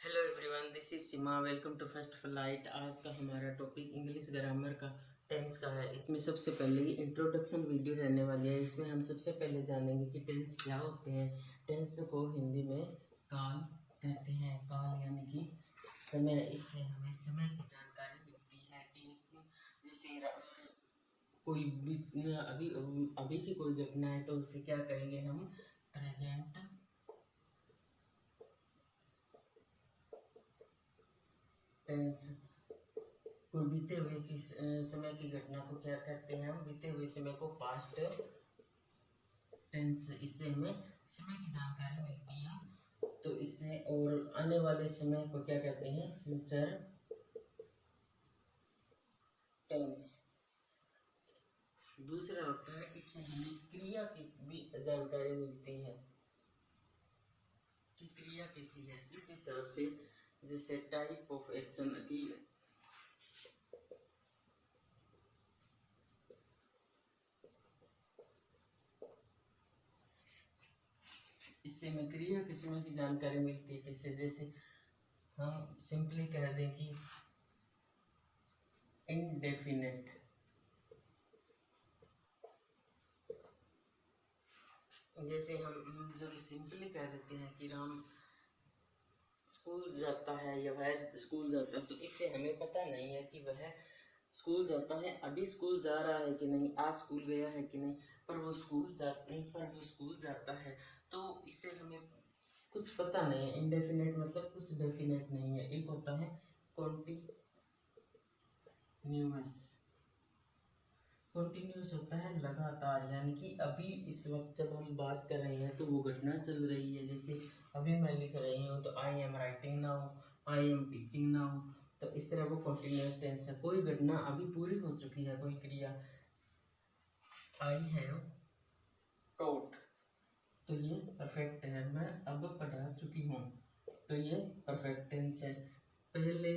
Hello everyone, this is Seema. Welcome to first flight. आज का हमारा टॉपिक इंग्लिश ग्रामर का टेंस का है। इसमें सबसे पहले ही इंट्रोडक्शन वीडियो रहने वाली है। इसमें हम सबसे पहले जानेंगे कि टेंस क्या होते हैं। टेंस को हिंदी में काल कहते हैं। काल यानी कि समय। इससे हमें समय की जानकारी मिलती है कि जैसे कोई भी अभी अभी की कोई घटना है तो उसे क्या कहेंगे हम, प्रेजेंट टेंस। कोई बीते हुए की समय की घटना को क्या कहते हैं हम, बीते हुए समय को पास्ट टेंस। इससे हमें समय की जानकारी मिलती है। तो इससे और आने वाले समय को क्या कहते हैं, फ्यूचर टेंस। दूसरा होता है, इससे हमें क्रिया की भी जानकारी मिलती है कि क्रिया कैसी है। इस हिसाब से जैसे टाइप ऑफ एक्शन की इससे हमें क्रिया के समय की जानकारी मिलती है। कैसे, जैसे हम सिंपली कह दें कि इनडेफिनेट। जैसे हम जब सिंपली कह देते हैं कि राम स्कूल जाता है या वह स्कूल जाता है, तो इससे हमें पता नहीं है कि वह स्कूल जाता है, अभी स्कूल जा रहा है कि नहीं, आज स्कूल गया है कि नहीं, पर वो स्कूल जाता है। तो इससे हमें कुछ पता नहीं है। इनडेफिनेट मतलब कुछ डेफिनेट नहीं है। एक होता है कॉन्टिन्यूस होता है लगातार, यानी कि अभी इस वक्त जब हम बात कर रहे हैं तो वो घटना चल रही है। जैसे अभी मैं लिख रही हूँ तो I am writing now, I am teaching now. तो इस तरह वो कॉन्टिन्यूस टेंस है। कोई घटना अभी पूरी हो चुकी है, कोई क्रिया, आई हैव टॉट, तो ये परफेक्ट है। मैं अब पढ़ा चुकी हूँ, तो ये परफेक्ट टेंस है। पहले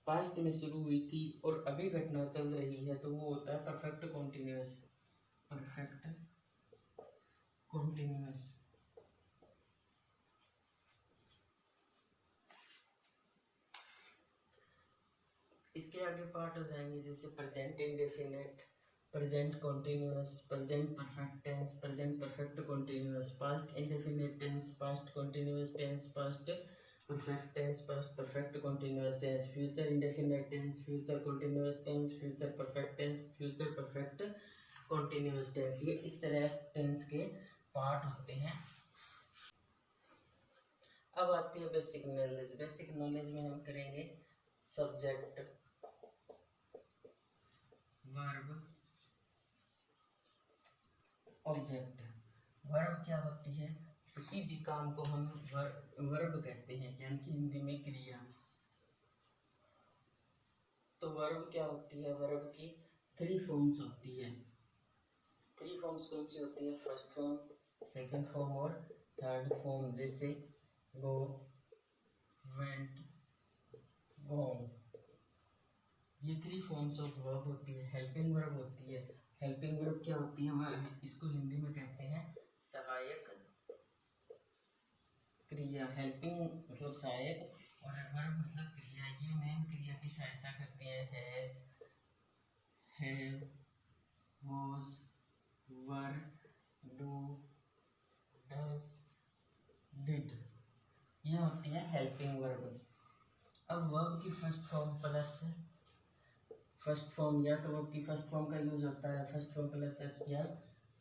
पास्ट में शुरू हुई थी और अभी घटना चल रही है, तो वो होता है परफेक्ट कॉन्टिन्यूस। Perfect continuous. इसके आगे पार्ट हो जाएंगे, जैसे present indefinite, present continuous, present perfect tense, present perfect continuous, past indefinite tense, past continuous tense, past perfect tense, past perfect continuous tense, future indefinite tense, future continuous tense, future perfect tense, future perfect continuous tense. ये इस तरह tense के part होते हैं। अब आती है basic knowledge. Basic knowledge में हम करेंगे सब्जेक्ट, वर्ब, ऑब्जेक्ट। वर्ब क्या होती है, किसी भी काम को हम वर्ब कहते हैं, यानी कि हिंदी में क्रिया। तो वर्ब क्या होती है, वर्ब की 3 फॉर्म्स होती है। 3 फॉर्म्स कौन सी होती है, फर्स्ट फॉर्म, सेकंड फॉर्म और थर्ड फॉर्म। जैसे गो, वेंट, गॉन। ये 3 फॉर्म्स ऑफ वर्ब होती है। हेल्पिंग वर्ब होती है। हेल्पिंग वर्ब क्या होती है, वह इसको हिंदी में कहते हैं सहायक क्रिया। हेल्पिंग मतलब सहायक और वर्ब मतलब क्रिया। ये मेन क्रिया की सहायता करती है। Has, have, was, were, do, does, did. ये होती है हेल्पिंग वर्ब। अब वर्ब की first form plus first form, या तो वर्ब की फर्स्ट फॉर्म का यूज होता है फर्स्ट फॉर्म प्लस एस या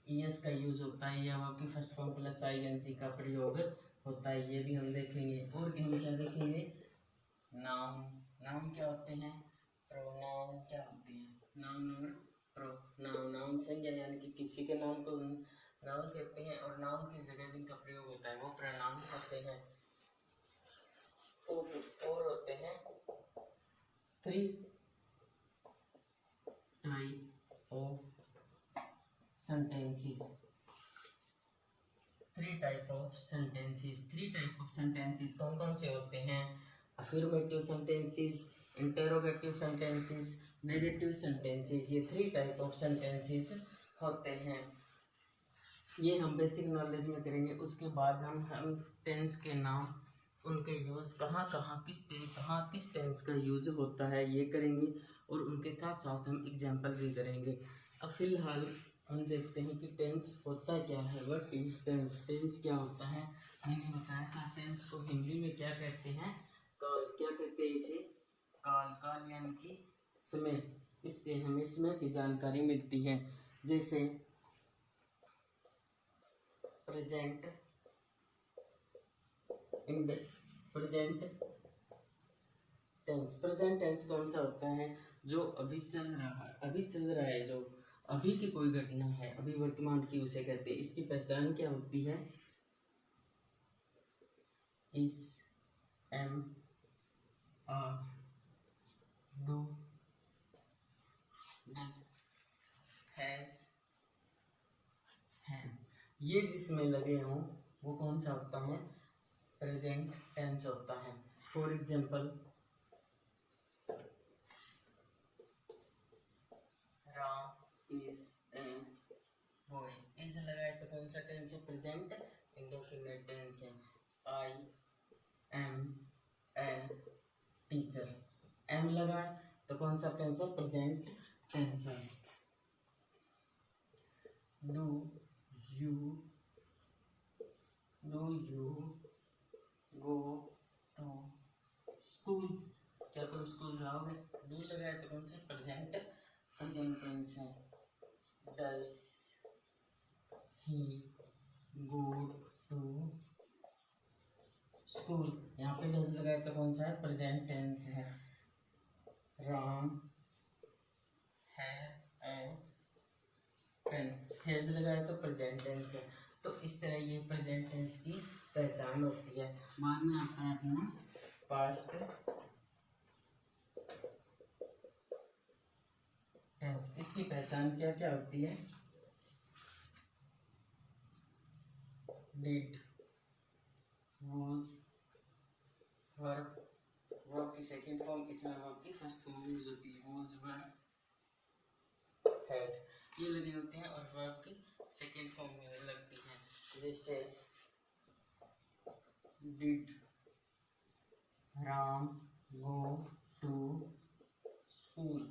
ईएस का यूज होता है, या वर्ब की फर्स्ट फॉर्म प्लस आईएनजी का प्रयोग होता है। ये भी हम देखेंगे। और हम क्या देखेंगे, नाउन। नाउन क्या होते हैं, प्रोनाउन क्या होते हैं, नाउन और प्रोनाउन। नाउन संज्ञा यानी कि किसी के नाम को नाउन कहते हैं, और नाउन की जगह जिनका प्रयोग होता है वो प्रोनाउन होते हैं। और होते हैं 3 type of sentences। 3 type of sentences. 3 type of sentences कौन कौन से होते हैं, affirmative sentences, interrogative sentences, negative sentences. ये 3 टाइप ऑफ सेंटेंसेस होते हैं। ये हम बेसिक नॉलेज में करेंगे। उसके बाद हम टेंस के नाम उनके यूज़ कहाँ किस टेंस का यूज होता है ये करेंगे, और उनके साथ साथ हम एग्जाम्पल भी करेंगे। अब फिलहाल हम देखते हैं कि टेंस होता क्या है। What is tense? टेंस क्या होता है? मैंने बताया था टेंस को हिंदी में क्या कहते हैं? काल। क्या कहते हैं इसे? काल। काल यानी कि समय। इससे हमें समय की जानकारी मिलती है। जैसे present present tense. Present tense कौन सा होता है? जो अभी चल रहा है, जो अभी की कोई घटना है, अभी वर्तमान की, उसे कहते हैं। इसकी पहचान क्या होती है? Is, am, are, do, does, has, हैं, ये जिसमें लगे हों वो कौन सा होता है? प्रेजेंट टेंस होता है। For example, Ram is a boy. Is लगाए तो कौन सा टेंस है? प्रेजेंट इंडेफिनिट टेंस है। I am a teacher. Am लगाए तो कौन सा टेंस है? प्रेजेंट टेंस है। Do you go to school. क्या तुम स्कूल जाओगे? डू लगाए तो कौन सा? प्रेजेंट टेंस है। Does he go to school. यहाँ पे डज लगाए तो कौन सा है? प्रेजेंट टेंस है। Ram has a pen. Has लगाए तो प्रेजेंट टेंस है। तो इस तरह ये प्रेजेंट टेंस की पहचान होती है। बाद में आता है अपना पास्ट टेंस। इसकी पहचान क्या क्या होती है? Did, was, verb. वर्ब की सेकंड फॉर्म, इसमें वर्ब की फर्स्ट फॉर्म यूज होती है। वॉज, वर, हैड, ये लगे होते हैं, और वर्ब की सेकंड फॉर्म में लगती है। जैसे did Ram go to school.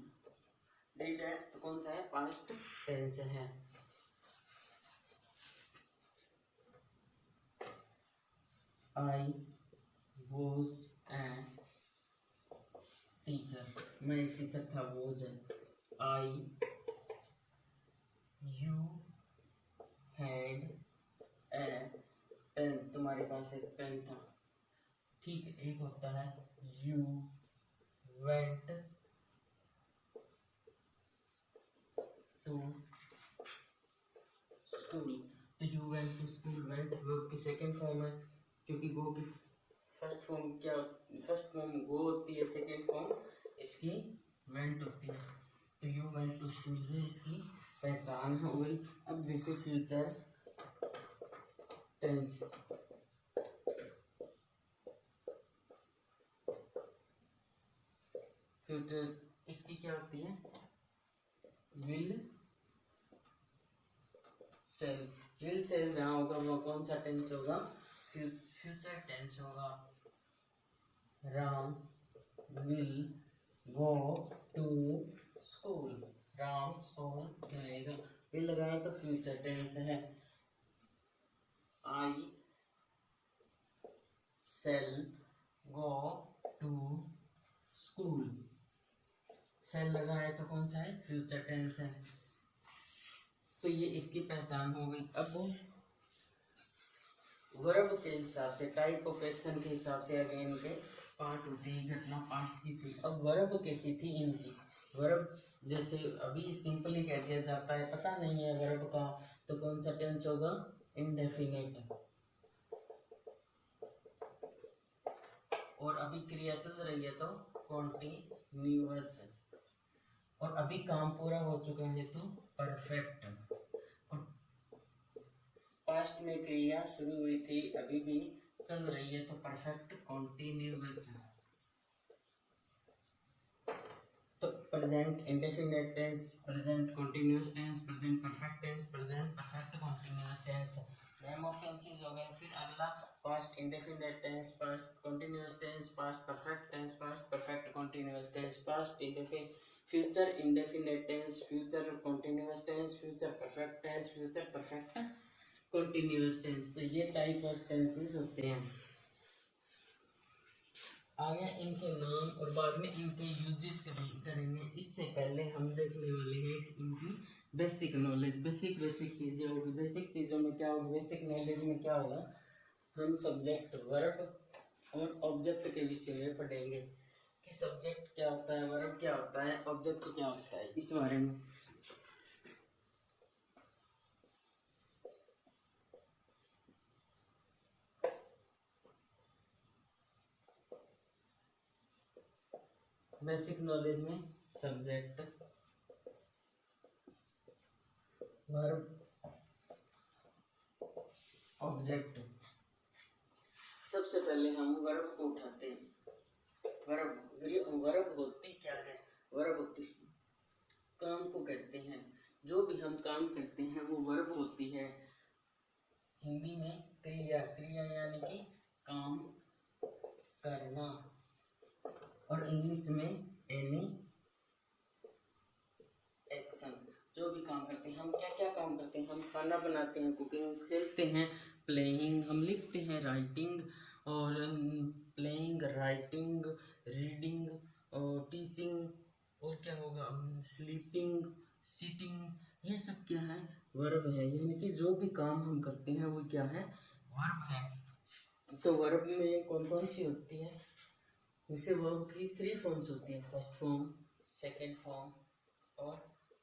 Did है तो कौन सा है? पास्ट टेंस है। I was a teacher. मैं एक टीचर था, वॉज है। I you had a pen. तुम्हारे पास एक पेन था। ठीक है। एक होता है यू वेंट टू स्कूल। तो you went to school, went verb की सेकंड फॉर्म है, क्योंकि गो की फर्स्ट फॉर्म क्या? फर्स्ट फॉर्म गो होती है, सेकंड फॉर्म इसकी वेंट होती है। तो यू वेंट टू स्कूल से इसकी पहचान हो गई। अब जैसे फ्यूचर टेंस। फ्यूचर इसकी क्या होती है? Will sell. विल सेल जहाँ होगा वो कौन सा टेंस होगा? फ्यूचर टेंस होगा। Ram will go to school. Ram school जाएगा। विल लगाए तो फ्यूचर टेंस है। I shall go to school. Shall लगाए तो कौन सा है? फ्यूचर टेंस है। तो ये इसकी पहचान हो गई। अब वर्ब के हिसाब से, टाइप ऑफ एक्शन के हिसाब से आगे इनके पार्ट होते हैं। घटना पास्ट की थी, अब वर्ब कैसी थी इनकी? वर्ब जैसे अभी सिंपली कह दिया जाता है, पता नहीं है वर्ब का, तो कौन सा टेंस होगा? इंडेफिनिट। और अभी क्रिया चल रही है तो कॉन्टिन्यूअस। और अभी काम पूरा हो चुका है तो परफेक्ट। और पास्ट में क्रिया शुरू हुई थी, अभी भी चल रही है तो परफेक्ट कॉन्टिन्यूअस। तो present indefinite tense, present continuous tense, present perfect tense, present perfect continuous tense. Name of tenses हो गए। फिर अगला past indefinite tense, past continuous tense, past perfect tense, past perfect continuous tense, past indefinite, future indefinite tense, future continuous tense, future perfect tense, future perfect continuous tense. तो ये type of tenses होते हैं। आगे इनके नाम और बाद में इनके यूजेस करेंगे। इससे पहले हम देखने वाले हैं इनकी बेसिक नॉलेज। बेसिक चीज़ें होगी। बेसिक चीज़ों में क्या होगी, बेसिक नॉलेज में क्या होगा, हम सब्जेक्ट वर्ब और ऑब्जेक्ट के विषय में पढ़ेंगे कि सब्जेक्ट क्या होता है, वर्ब क्या होता है, ऑब्जेक्ट क्या होता है, इस बारे में। बेसिक नॉलेज में सब्जेक्ट, वर्ब, ऑब्जेक्ट। सबसे पहले हम वर्ब को उठाते हैं। वर्ब होती क्या है, वर्ब किस काम को कहते हैं। जो भी हम काम करते हैं वो वर्ब होती है। हिंदी में क्रिया, क्रिया यानी कि काम करना, और इंग्लिश में एनी एक्शन। जो भी काम करते हैं, हम क्या क्या काम करते हैं, हम खाना बनाते हैं, कुकिंग, खेलते हैं, प्लेइंग, हम लिखते हैं, राइटिंग, और प्लेइंग, राइटिंग, रीडिंग, और टीचिंग, और क्या होगा, स्लीपिंग, सिटिंग, ये सब क्या है, वर्ब है। यानी कि जो भी काम हम करते हैं वो क्या है, वर्ब है। तो वर्ब में ये कौन कौन सी होती है, जैसे वर्ब की 3 फॉर्म्स होती है, फर्स्ट फॉर्म, सेकेंड फॉर्म और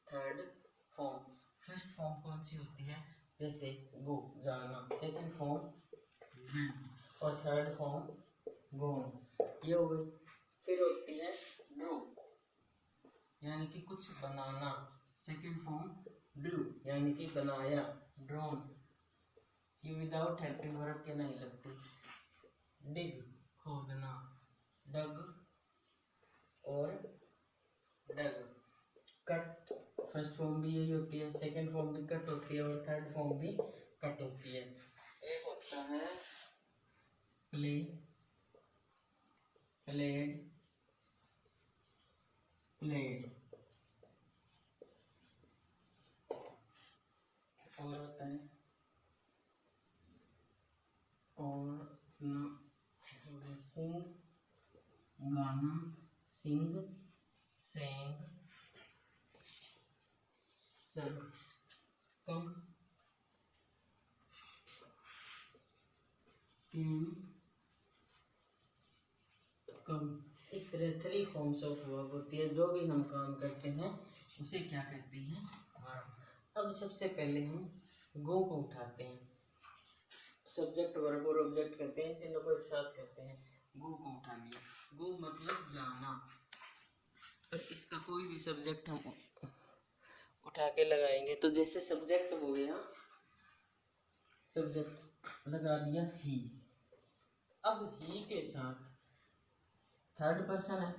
थर्ड फॉर्म। फर्स्ट फॉर्म कौन सी होती है, जैसे गो, जाना, सेकेंड फॉर्म विल, और थर्ड फॉर्म गोन, ये हो गई। फिर होती है डू, यानी कि कुछ बनाना, सेकेंड फॉर्म डू, यानी कि बनाया, ड्रॉन, ये विदाउट हेल्पिंग वर्ब के नहीं लगती। डिग, खोदना, डग और डग। कट, फर्स्ट फॉर्म भी यही होती है, सेकेंड फॉर्म भी कट होती है, और थर्ड फॉर्म भी कट होती है। एक होता है प्ले, प्लेड, प्लेड, और होता है और सिंग, गाना, सिंग, सेंग, संग, कम, कम। इस तरह 3 फॉर्म्स ऑफ वर्ब होती है। जो भी हम काम करते हैं उसे क्या कहते हैं, वर्ब। अब सबसे पहले हम गो को उठाते हैं। सब्जेक्ट, वर्ब और ऑब्जेक्ट करते हैं, तीनों को एक साथ करते हैं। गो को उठा लिया, गो मतलब जाना। और इसका कोई भी सब्जेक्ट हम उठा के लगाएंगे, तो जैसे सब्जेक्ट हो गया, सब्जेक्ट लगा दिया ही। अब ही के साथ थर्ड पर्सन है,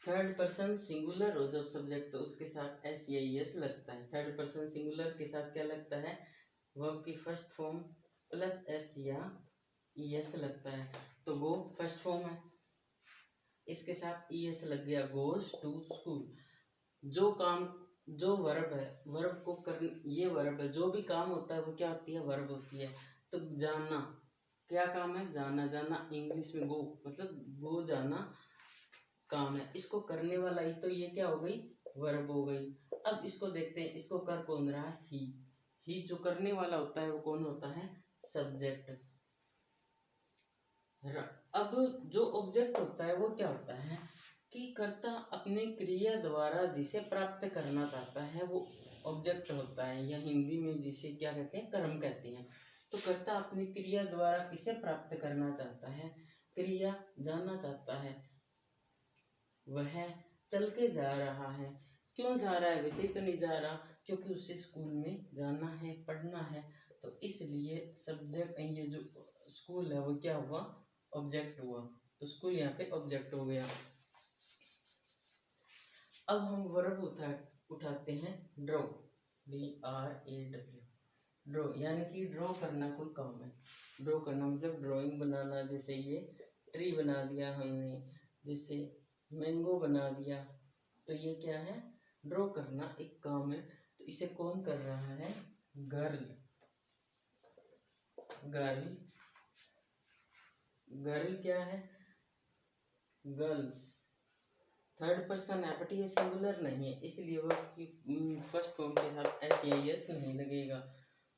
थर्ड पर्सन सिंगुलर हो जब सब्जेक्ट, तो उसके साथ एस या एस लगता है। थर्ड पर्सन सिंगुलर के साथ क्या लगता है, वर्ब की फर्स्ट फॉर्म प्लस एस या एस लगता है। तो गो फर्स्ट फॉर्म है, इसके साथ एस लग गया, गोस टू स्कूल। जो काम, जो वर्ब है, वर्ब को कर, ये वर्ब है, जो भी काम होता है वो क्या होती है, वर्ब होती है। तो जाना क्या काम है, जाना, जाना इंग्लिश में गो मतलब गो जाना काम है। इसको करने वाला ही, तो ये क्या हो गई, वर्ब हो गई। अब इसको देखते हैं, इसको कर कौन रहा है, ही जो करने वाला होता है वो कौन होता है, सब्जेक्ट। अब जो ऑब्जेक्ट होता है वो क्या होता है कि कर्ता अपनी क्रिया द्वारा जिसे प्राप्त करना चाहता है वो ऑब्जेक्ट होता है, या हिंदी में जिसे क्या कहते हैं, कर्म कहते हैं। तो कर्ता अपनी क्रिया द्वारा किसे प्राप्त करना चाहता है, क्रिया, जाना चाहता है। वह चल के जा रहा है, क्यों जा रहा है, वैसे ही तो नहीं जा रहा, क्योंकि उसे स्कूल में जाना है, पढ़ना है। तो इसलिए सब्जेक्ट, ये जो स्कूल है वो क्या हुआ, ऑब्जेक्ट हुआ। तो स्कूल यहाँ पे ऑब्जेक्ट हो गया। अब हम वर्ब उठाते हैं ड्रॉ, DRAW, ड्रॉ यानी कि ड्रॉ करना कोई काम है। ड्रॉ करना मतलब ड्राइंग बनाना, जैसे ये ट्री बना दिया हमने, जैसे मैंगो बना दिया, तो ये क्या है, ड्रॉ करना एक काम है। तो इसे कौन कर रहा है, गर्ल, गर्ल, गर्ल क्या है, गर्ल्स, थर्ड पर्सन है बट ये सिंगुलर नहीं है, इसलिए वर्ब की फर्स्ट फॉर्म के साथ SES नहीं लगेगा।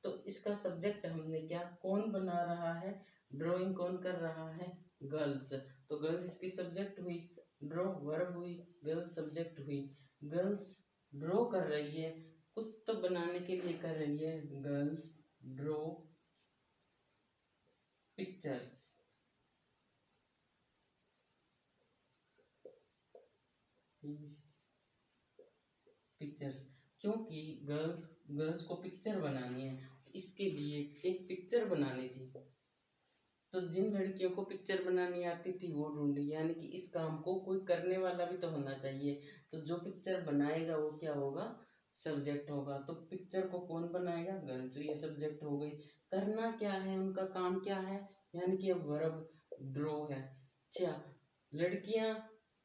तो इसका सब्जेक्ट हमने क्या, कौन बना रहा है, ड्राइंग कौन कर रहा है, गर्ल्स, तो गर्ल्स इसकी सब्जेक्ट हुई, ड्रॉ वर्ब हुई, गर्ल्स सब्जेक्ट हुई। गर्ल्स ड्रॉ कर रही है, कुछ तो बनाने के लिए कर रही है, गर्ल्स ड्रॉ पिक्चर्स, पिक्चर्स, क्योंकि गर्ल्स को पिक्चर बनानी है, इसके लिए एक पिक्चर बनानी थी, तो जिन लड़कियों को पिक्चर बनानी आती थी वो ढूंढी, यानी कि इस काम को कोई करने वाला भी तो होना चाहिए, तो जो पिक्चर बनाएगा वो क्या होगा, सब्जेक्ट होगा। तो पिक्चर को कौन बनाएगा, गर्ल्स, तो ये सब्जेक्ट हो गई। करना क्या है, उनका काम क्या है, यानी कि अब वर्ब ड्रॉ है। अच्छा, लड़कियां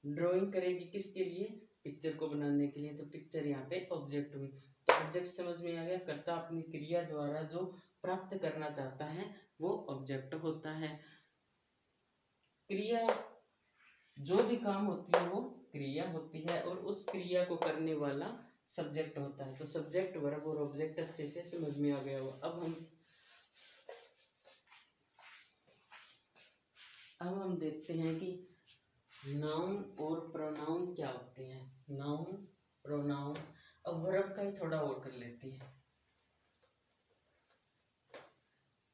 ड्राइंग करेगी किसके लिए, पिक्चर को बनाने के लिए, तो पिक्चर यहाँ पे ऑब्जेक्ट हुई। तो ऑब्जेक्ट समझ में आ गया, कर्ता अपनी क्रिया द्वारा जो प्राप्त करना चाहता है वो ऑब्जेक्ट होता है। क्रिया, जो भी काम होती है वो क्रिया होती है, और उस क्रिया को करने वाला सब्जेक्ट होता है। तो सब्जेक्ट वर्ब और ऑब्जेक्ट अच्छे से समझ में आ गया हो। अब हम देखते हैं कि नाउन और प्रोनाउन क्या होते हैं, नाउन प्रोनाउन। अब वर्ब का ही थोड़ा और कर लेते हैं।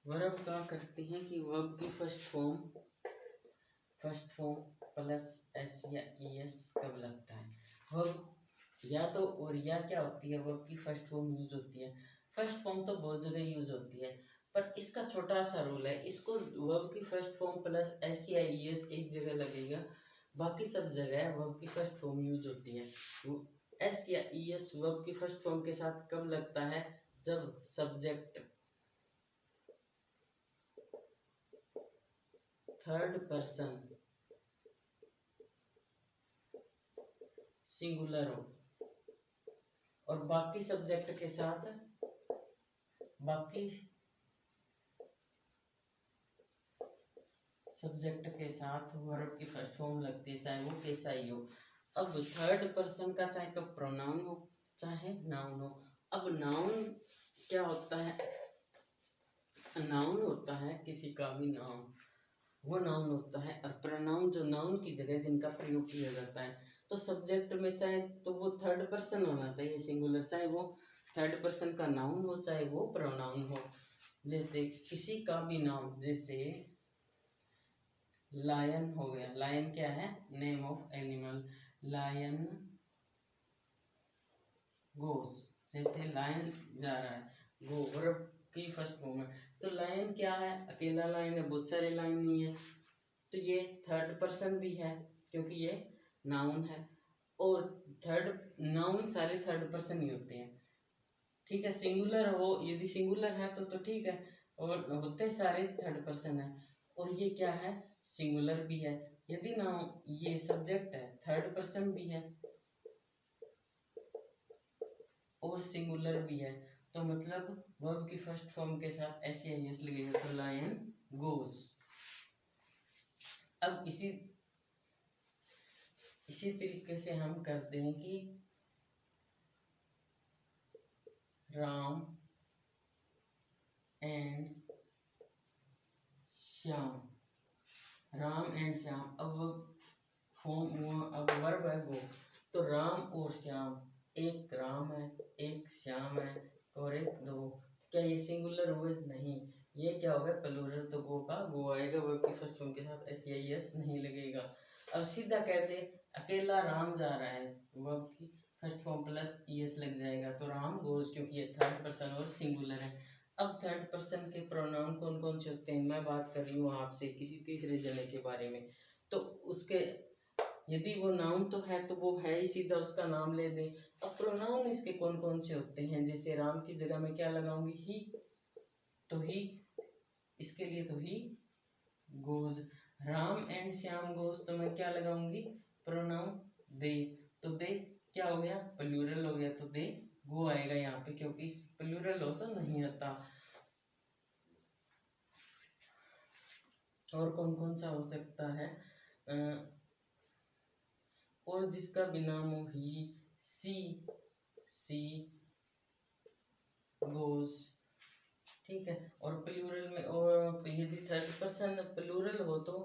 वर्ब का करते हैं कि वर्ब की फर्स्ट फॉर्म प्लस एस या ES कब लगता है। वर्ब या तो और या क्या होती है, वर्ब की फर्स्ट फॉर्म यूज होती है। फर्स्ट फॉर्म तो बहुत जगह यूज होती है, पर इसका छोटा सा रूल है, इसको वर्ब की फर्स्ट फॉर्म प्लस एस या ES एक जगह लगेगा, बाकी सब जगह वर्ब की फर्स्ट फॉर्म यूज होती है। एस या ES वर्ब की फर्स्ट फॉर्म के साथ कब लगता है, जब सब्जेक्ट थर्ड पर्सन सिंगुलर हो, और बाकी सब्जेक्ट के साथ, बाकी सब्जेक्ट के साथ वर्ब की फर्स्ट फॉर्म लगती है, चाहे वो कैसा ही हो। अब थर्ड पर्सन का चाहे तो प्रोनाउन हो चाहे नाउन हो। अब नाउन क्या होता है, नाउन होता है किसी का भी नाउन, वो नाउन होता है। और प्रोनाउन जो नाउन की जगह जिनका प्रयोग किया जाता है, तो सब्जेक्ट में चाहे तो वो थर्ड पर्सन होना चाहिए सिंगुलर, चाहे वो थर्ड पर्सन का नाउन हो चाहे वो प्रोनाउन हो। जैसे किसी का भी नाउन, जैसे लायन हो गया, लायन क्या है, नेम ऑफ एनिमल, लायन गोस, जैसे लायन जा रहा है, गो वर्ब की फर्स्ट फॉर्म है। तो लायन क्या है, अकेला लायन है, बहुत सारे लायन नहीं है, तो ये थर्ड पर्सन भी है क्योंकि ये नाउन है, और थर्ड नाउन सारे थर्ड पर्सन ही होते हैं, ठीक है। सिंगुलर हो, यदि सिंगुलर है तो ठीक है, और होते सारे थर्ड पर्सन है। और ये क्या है, सिंगुलर भी है। यदि नाउन ये सब्जेक्ट है, थर्ड पर्सन भी है और सिंगुलर भी है, तो मतलब वर्ब की फर्स्ट फॉर्म के साथ SES लगेगा, तो लायन गोस। अब इसी तरीके से हम करते हैं कि राम एंड श्याम, राम एंड श्याम। अब फॉर्म, अब वर्ब है गो, तो राम और श्याम, एक राम है एक श्याम है और एक दो, क्या ये सिंगुलर हुए, नहीं, ये क्या होगा प्लूरल, तो गो का गो आएगा, वर्ब की फर्स्ट फॉर्म के साथ SES नहीं लगेगा। अब सीधा कहते अकेला राम जा रहा है, वर्ब की फर्स्ट फॉर्म प्लस ES लग जाएगा, तो राम गोज, क्योंकि ये थर्ड पर्सन और सिंगुलर है। अब थर्ड पर्सन के प्रोनाउन कौन कौन से होते हैं, मैं बात कर रही हूँ आपसे किसी तीसरे जने के बारे में, तो उसके यदि वो नाउन तो है तो वो है ही, सीधा उसका नाम ले दें। अब प्रोनाउन इसके कौन कौन से होते हैं, जैसे राम की जगह में क्या लगाऊंगी, ही, तो ही, इसके लिए तो he goes. Ram and Shyam goes, तो मैं क्या लगाऊंगी, प्रोनाउन दे। तो दे क्या हो गया, प्लूरल हो गया, तो दे गो आएगा यहाँ पे, क्योंकि प्लूरल हो तो नहीं आता। और कौन कौन सा हो सकता है, और जिसका भी नाम हो, ही, सी गोज, ठीक है। और प्लूरल में, और यदि थर्ड पर्सन प्लूरल हो तो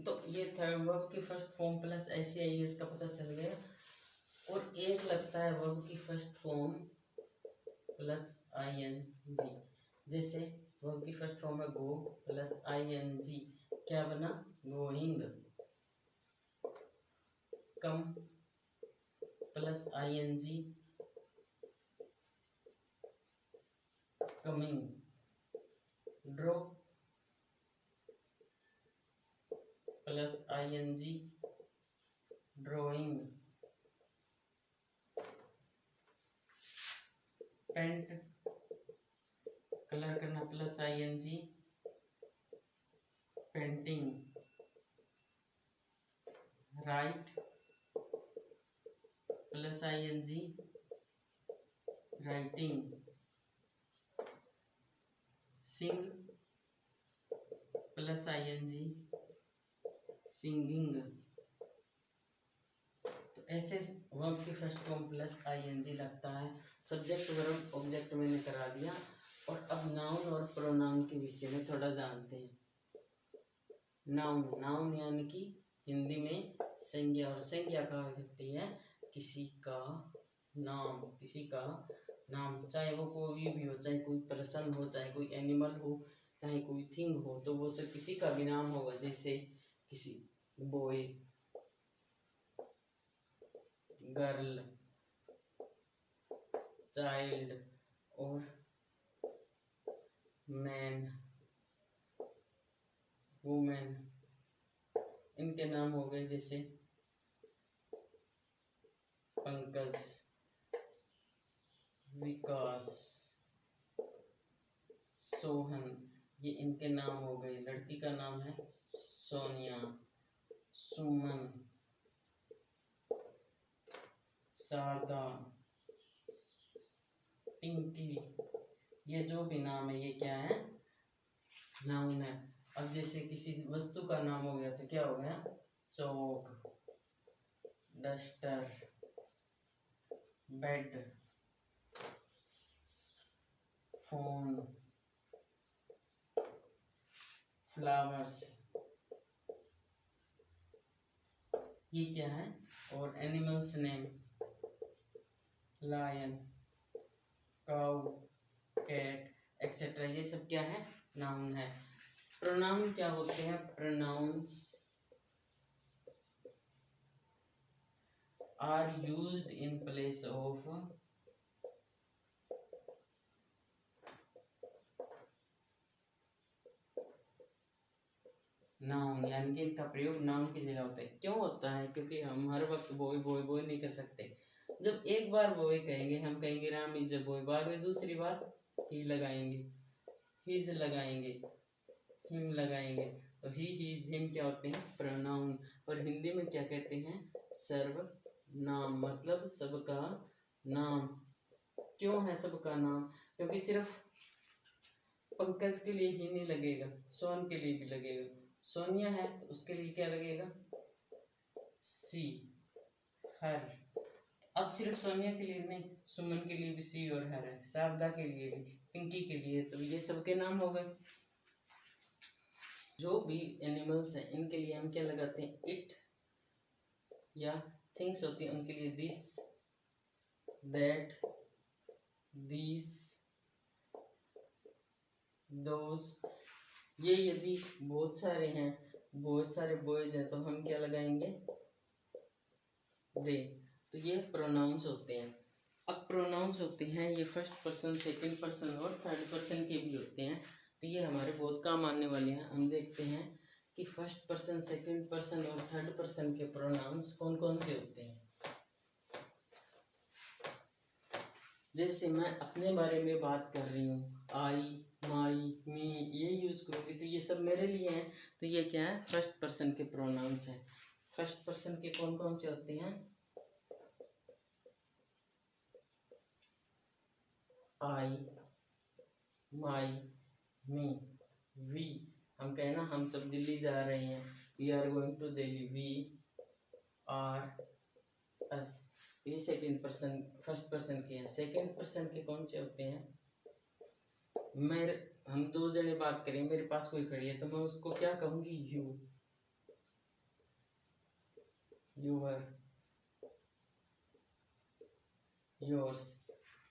तो ये थर्ड वर्ब की फर्स्ट फॉर्म प्लस ऐसे आई, इसका पता चल गया। और एक लगता है वर्ब की फर्स्ट फॉर्म प्लस ING, जैसे वर्ब की फर्स्ट फॉर्म है गो प्लस ING, क्या बना, going. Come plus ING, coming. Draw plus ING, drawing. Paint, colour करना plus ING, painting. Write plus ING, writing. Sing plus ING, singing. तो ऐसे verb की first form plus ING लगता है। Subject verb object मैंने करा दिया। और अब नाउन और प्रोनाउन के विषय में थोड़ा जानते हैं। नाउन यानी कि हिंदी में संज्ञा, और संज्ञा कहा करती है किसी का नाम, चाहे वो कोई भी हो, चाहे कोई पर्सन हो, चाहे कोई एनिमल हो, चाहे कोई थिंग हो, तो वो सब किसी का भी नाम होगा। जैसे किसी बॉय, गर्ल, चाइल्ड और मैन, वुमेन, इनके नाम हो गए। जैसे पंकज, विकास, सोहन, ये इनके नाम हो गए। लड़की का नाम है सोनिया, सुमन, शारदा, पिंकी, ये जो भी नाम है ये क्या है, नाउन है। अब जैसे किसी वस्तु का नाम हो गया तो क्या हो गया, chalk, duster, bed, phone, flowers, ये क्या है। और animals name, lion, cow, cat etcetera, ये सब क्या है, नाउन है। प्रोनाउन क्या होते हैं, pronouns are used in place of noun, यानी कि इनका प्रयोग नाउन की जगह होता है। क्यों होता है, क्योंकि हम हर वक्त बॉय बॉय बॉय नहीं कर सकते। जब एक बार बॉय कहेंगे, हम कहेंगे राम इज अ बॉय, बाद में दूसरी बार ही लगाएंगे, हिज लगाएंगे, हिम लगाएंगे, तो ही हिज हिम क्या होते हैं, प्रोनाउन। और हिंदी में क्या कहते हैं, सर्वनाम, मतलब सबका नाम। क्यों है सबका नाम, क्योंकि सिर्फ पंकज के लिए ही नहीं लगेगा, सोन के लिए भी लगेगा। सोनिया है तो उसके लिए क्या लगेगा, सी, हर। अब सिर्फ सोनिया के लिए नहीं, सुमन के लिए भी सी और हर है, शारदा के लिए भी, पिंकी के लिए, तो ये सबके नाम हो गए। जो भी एनिमल्स हैं इनके लिए हम क्या लगाते हैं, इट, या थिंग्स होती है उनके लिए दिस, दैट, दिस, दोज। ये यदि बहुत सारे हैं, बहुत सारे बॉयज हैं, तो हम क्या लगाएंगे, दे। तो ये प्रोनाउंस होते हैं। अब प्रोनाउंस होते हैं ये फर्स्ट पर्सन, सेकंड पर्सन और थर्ड पर्सन के भी होते हैं। तो ये हमारे बहुत काम आने वाले हैं। हम देखते हैं कि फर्स्ट पर्सन, सेकंड पर्सन और थर्ड पर्सन के प्रोनाउंस कौन कौन से होते हैं। जैसे मैं अपने बारे में बात कर रही हूँ, आई, माई, मी, ये यूज़ करूँगी तो ये सब मेरे लिए हैं, तो ये क्या है, फर्स्ट पर्सन के प्रोनाउंस हैं। फर्स्ट पर्सन के कौन कौन से होते हैं, आई, माई, मी, वी। हम कहें ना हम सब दिल्ली जा रहे हैं, we are going to Delhi, we are, us. ये सेकंड पर्सन, फर्स्ट पर्सन के हैं। सेकंड पर्सन के कौन से होते हैं, मेरे, हम दो जने बात करें, मेरे पास कोई खड़ी है तो मैं उसको क्या कहूँगी, you, your, yours.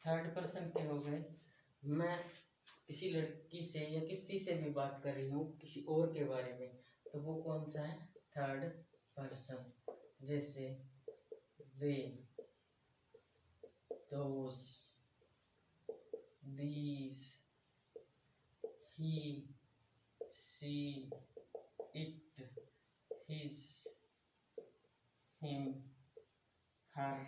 Third person के हो गए, मैं किसी लड़की से या किसी से भी बात कर रही हूँ किसी और के बारे में, तो वो कौन सा है, थर्ड पर्सन। जैसे they, those, these, he, she, it, his, him, her.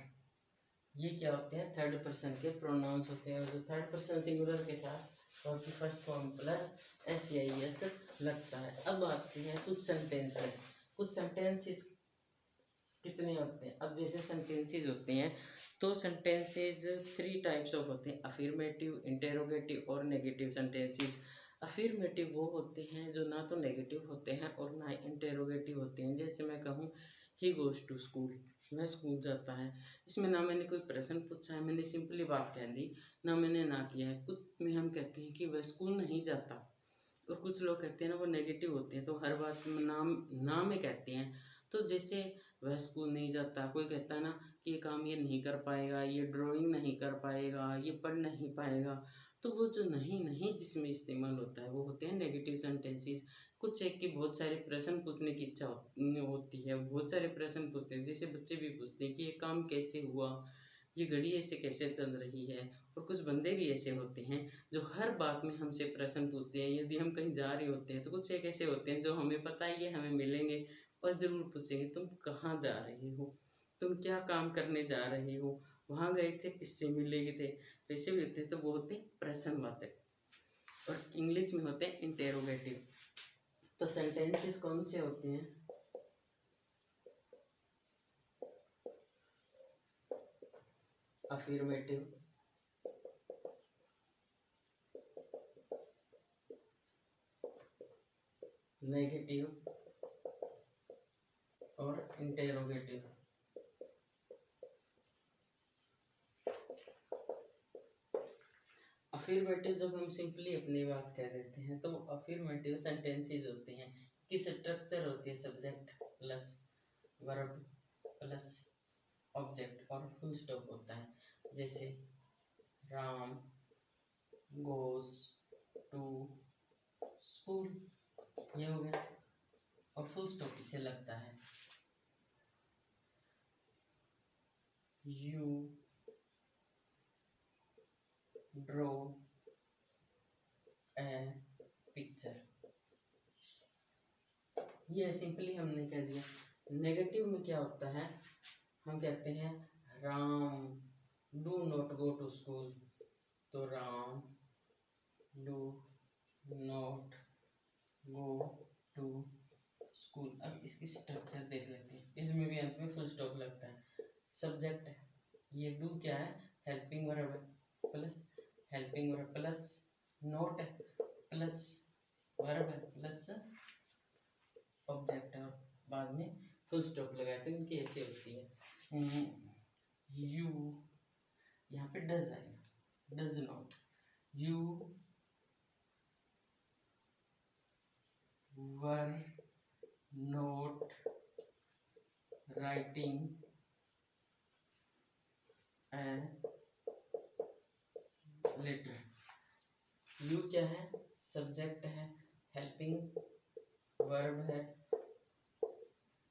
ये क्या होते हैं, थर्ड पर्सन के प्रोनाउंस होते हैं। और जो थर्ड पर्सन सिंगुलर के साथ और की फर्स्ट फॉर्म प्लस एस या एस लगता है। अब आती है कुछ सेंटेंसेस। कुछ सेंटेंसेस कितने होते हैं, अब जैसे सेंटेंसेस होते हैं तो सेंटेंसेस 3 टाइप्स ऑफ होते हैं, अफर्मेटिव, इंटेरोगेटिव और नेगेटिव सेंटेंसेस। अफर्मेटिव वो होते हैं जो ना तो नेगेटिव होते हैं और ना इंटेरोगेटिव होते हैं। जैसे मैं कहूँ ही गोज़ टू स्कूल, वह स्कूल जाता है। इसमें ना मैंने कोई प्रश्न पूछा है, मैंने सिंपली बात कह दी, ना मैंने ना किया है। कुछ में हम कहते हैं कि वह स्कूल नहीं जाता, और कुछ लोग कहते हैं ना वो नेगेटिव होते हैं, तो हर बात में ना में कहते हैं। तो जैसे वह स्कूल नहीं जाता, कोई कहता है ना कि ये काम ये नहीं कर पाएगा, ये ड्राइंग नहीं कर पाएगा, ये पढ़ नहीं पाएगा, तो वो जो नहीं जिसमें इस्तेमाल होता है वो होते हैं नेगेटिव सेंटेंसेस। कुछ एक कि बहुत सारे प्रश्न पूछने की इच्छा होती है, बहुत सारे प्रश्न पूछते हैं, जैसे बच्चे भी पूछते हैं कि ये काम कैसे हुआ, ये घड़ी ऐसे कैसे चल रही है। और कुछ बंदे भी ऐसे होते हैं जो हर बात में हमसे प्रश्न पूछते हैं। यदि हम कहीं जा रहे होते हैं तो कुछ एक ऐसे होते हैं जो हमें पता ही है हमें मिलेंगे और ज़रूर पूछेंगे, तुम कहाँ जा रहे हो, तुम क्या काम करने जा रहे हो, वहाँ गए थे, किससे मिले थे। वैसे भी होते हैं तो वो होते हैं प्रश्नवाचक, और इंग्लिश में होते हैं इंटेरोगेटिव। तो सेंटेंसेस कौन से होते हैं, अफर्मेटिव, नेगेटिव और इंटेरोगेटिव। अफर्मेटिव जब हम सिंपली अपनी बात कह देते हैं तो अफर्मेटिव सेंटेंसेस होते हैं कि स्ट्रक्चर होती है subject plus verb plus object और फुल स्टॉप होता है। जैसे राम गोस टू स्कूल, ये हो गया, और फुल स्टॉप पीछे लगता है। यू ड्रॉ ए पिक्चर, ये सिंपली हमने कह दिया। नेगेटिव में क्या होता है, हम कहते हैं Ram do not go to school, तो Ram do not go to school. अब इसकी स्ट्रक्चर देख लेते हैं, इसमें भी अंत में फुल स्टॉप लगता है। सब्जेक्ट है, ये डू क्या है, हेल्पिंग वर्ब है, plus helping verb plus not है प्लस वर्ब है प्लस ऑब्जेक्ट है, और बाद में फुल स्टॉप लगाते हैं। इनकी ऐसी होती है। यू, यहाँ पे डज आएगा, does not, you were not writing a letter. You क्या है, सब्जेक्ट है, हेल्पिंग वर्ब है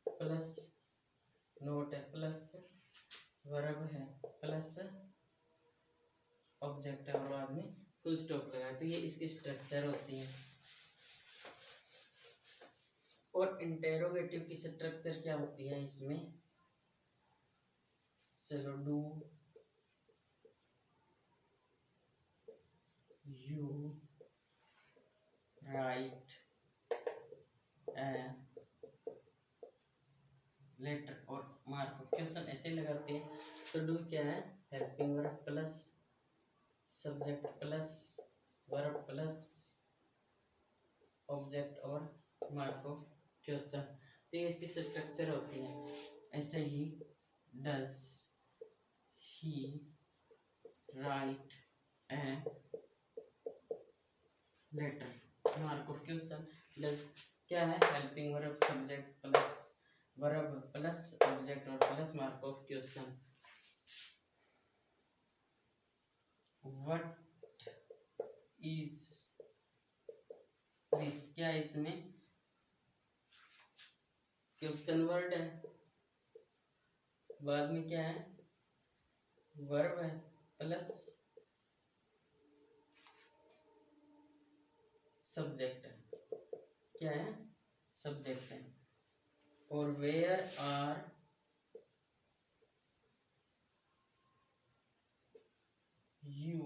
प्लस नोट है प्लस वर्ब है प्लस ऑब्जेक्ट है, और बाद में फुल स्टॉप लगा। तो ये इसकी स्ट्रक्चर होती है। और इंटेरोगेटिव की स्ट्रक्चर क्या होती है इसमें, चलो do you write a letter, और मार्क क्वेश्चन ऐसे लगाते हैं। तो डू क्या है, helping verb plus subject plus verb plus object और मार्क ऑफ क्वेश्चन। तो ये इसकी स्ट्रक्चर होती है। ऐसे ही does he write a letter, mark of question. Does क्या है, helping verb subject plus verb plus object और plus mark of question. What is this, क्या है इसमें, क्वेश्चन वर्ड है, बाद में क्या है, वर्ब है प्लस सब्जेक्ट है, क्या है, सब्जेक्ट है। और वेयर आर यू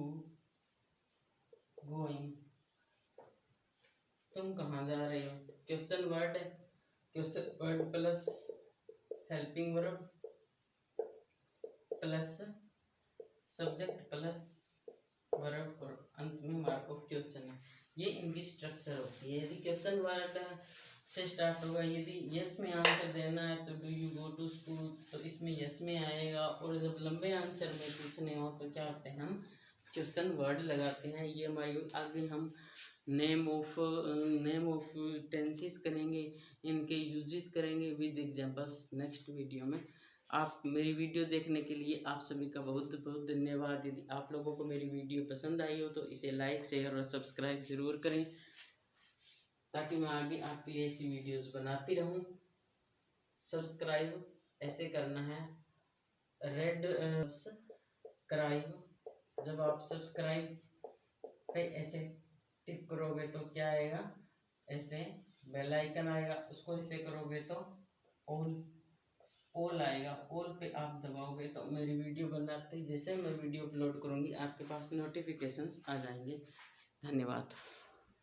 गोइंग, तुम कहाँ जा रहे हो, क्वेश्चन वर्ड है, question word plus helping verb plus subject plus verb और अंत में मार्क ऑफ क्वेश्चन है। ये इनकी स्ट्रक्चर होती है। यदि क्वेश्चन वर्ड से स्टार्ट होगा, यदि यस में आंसर देना है तो do you go to school, तो इसमें यस में आएगा। और जब लंबे आंसर में पूछने हो तो क्या होते हैं, हम क्वेश्चन वर्ड लगाते हैं। ये हमारी आगे हम नेम ऑफ टेंसेस करेंगे, इनके यूजेस करेंगे विद एग्जांपल्स नेक्स्ट वीडियो में। आप मेरी वीडियो देखने के लिए आप सभी का बहुत बहुत धन्यवाद। यदि आप लोगों को मेरी वीडियो पसंद आई हो तो इसे लाइक शेयर और सब्सक्राइब ज़रूर करें, ताकि मैं आगे आपके लिए ऐसी वीडियोस बनाती रहूं। सब्सक्राइब ऐसे करना है, रेड सब्सक्राइब, जब आप सब्सक्राइब पे ऐसे टिक करोगे तो क्या आएगा, ऐसे बेल आइकन आएगा, उसको ऐसे करोगे तो ऑल आएगा। ऑल पे आप दबाओगे तो मेरी वीडियो बनाते ही जैसे मैं वीडियो अपलोड करूँगी आपके पास नोटिफिकेशंस आ जाएंगे। धन्यवाद।